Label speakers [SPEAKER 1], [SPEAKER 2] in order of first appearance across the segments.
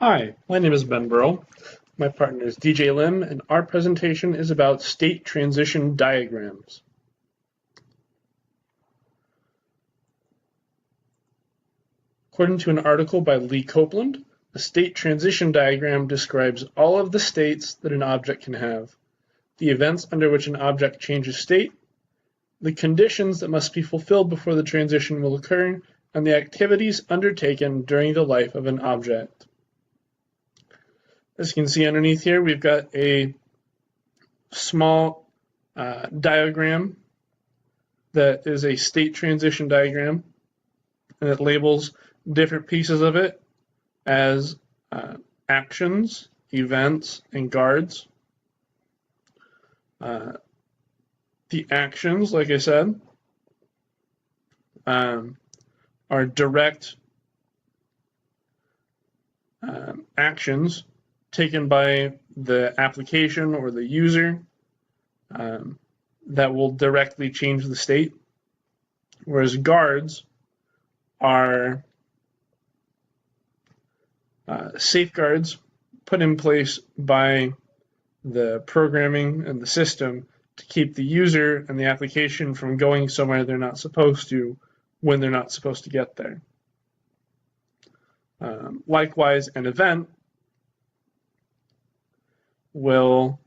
[SPEAKER 1] Hi, my name is Ben Burrow. My partner is DJ Lim, and our presentation is about state transition diagrams. According to an article by Lee Copeland, a state transition diagram describes all of the states that an object can have, the events under which an object changes state, the conditions that must be fulfilled before the transition will occur, and the activities undertaken during the life of an object. As you can see underneath here, we've got a small diagram that is a state transition diagram, and it labels different pieces of it as actions, events, and guards. The actions, like I said, are direct actions taken by the application or the user that will directly change the state, whereas guards are safeguards put in place by the programming and the system to keep the user and the application from going somewhere they're not supposed to when they're not supposed to get there. Likewise, an event will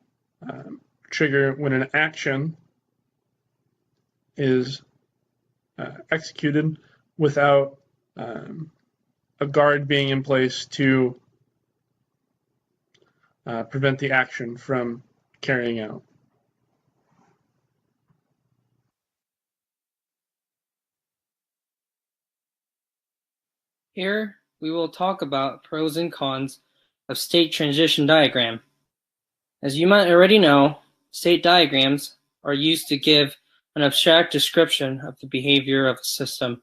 [SPEAKER 1] trigger when an action is executed without a guard being in place to prevent the action from carrying out.
[SPEAKER 2] Here, we will talk about pros and cons of state transition diagram. As you might already know, state diagrams are used to give an abstract description of the behavior of a system.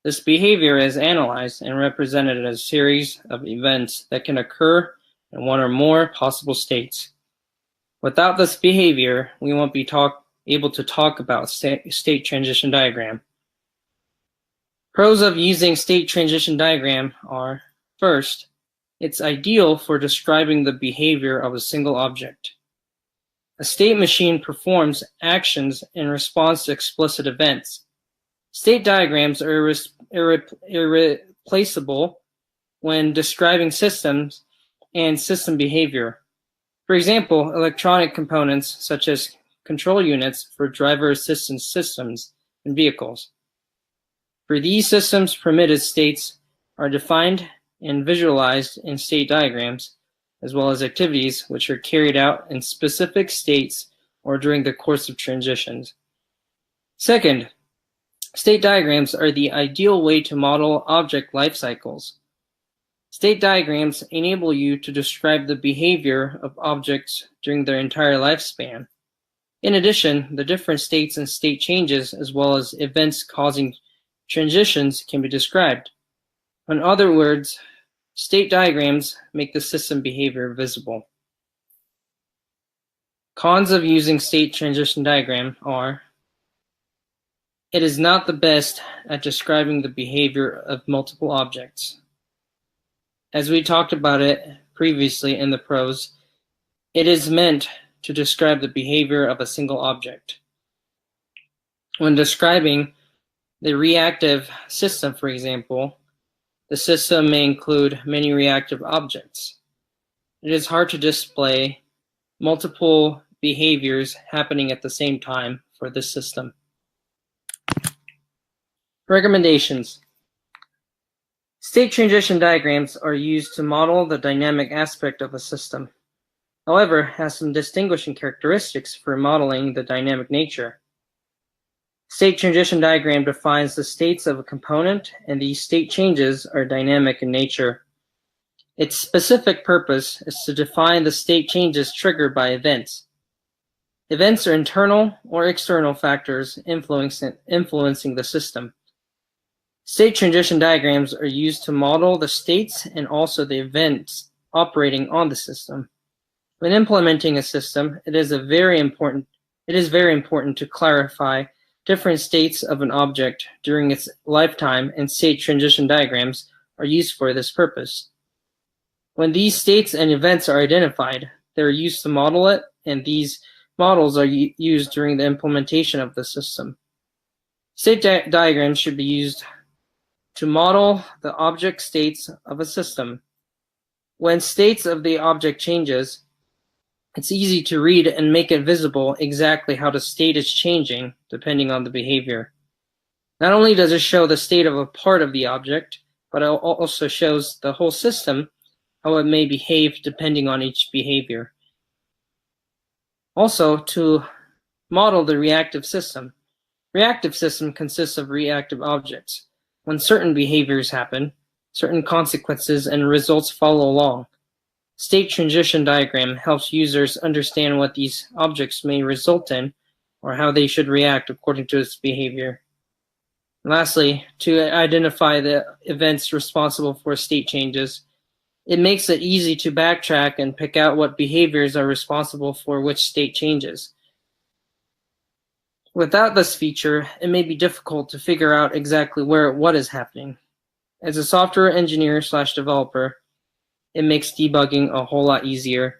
[SPEAKER 2] This behavior is analyzed and represented as a series of events that can occur in one or more possible states. Without this behavior, we won't be able to talk about state transition diagram. Pros of using state transition diagram are, first, it's ideal for describing the behavior of a single object. A state machine performs actions in response to explicit events. State diagrams are irreplaceable when describing systems and system behavior. For example, electronic components such as control units for driver assistance systems in vehicles. For these systems, permitted states are defined and visualized in state diagrams, as well as activities which are carried out in specific states or during the course of transitions. Second, state diagrams are the ideal way to model object life cycles. State diagrams enable you to describe the behavior of objects during their entire lifespan. In addition, the different states and state changes, as well as events causing transitions, can be described. In other words, state diagrams make the system behavior visible. Cons of using state transition diagram are: it is not the best at describing the behavior of multiple objects. As we talked about it previously in the pros, it is meant to describe the behavior of a single object. When describing the reactive system, for example, the system may include many reactive objects. It is hard to display multiple behaviors happening at the same time for this system. Recommendations. State transition diagrams are used to model the dynamic aspect of a system. However, it has some distinguishing characteristics for modeling the dynamic nature. State transition diagram defines the states of a component, and these state changes are dynamic in nature. Its specific purpose is to define the state changes triggered by events. Events are internal or external factors influencing the system. State transition diagrams are used to model the states and also the events operating on the system. When implementing a system, it is very important to clarify different states of an object during its lifetime, and state transition diagrams are used for this purpose. When these states and events are identified, they're used to model it, and these models are used during the implementation of the system. State diagrams should be used to model the object states of a system. When states of the object changes, it's easy to read and make it visible exactly how the state is changing depending on the behavior. Not only does it show the state of a part of the object, but it also shows the whole system, how it may behave depending on each behavior. Also, to model the reactive system. Reactive system consists of reactive objects. When certain behaviors happen, certain consequences and results follow along. State transition diagram helps users understand what these objects may result in or how they should react according to its behavior. Lastly, to identify the events responsible for state changes, it makes it easy to backtrack and pick out what behaviors are responsible for which state changes. Without this feature, it may be difficult to figure out exactly what is happening. As a software engineer / developer, it makes debugging a whole lot easier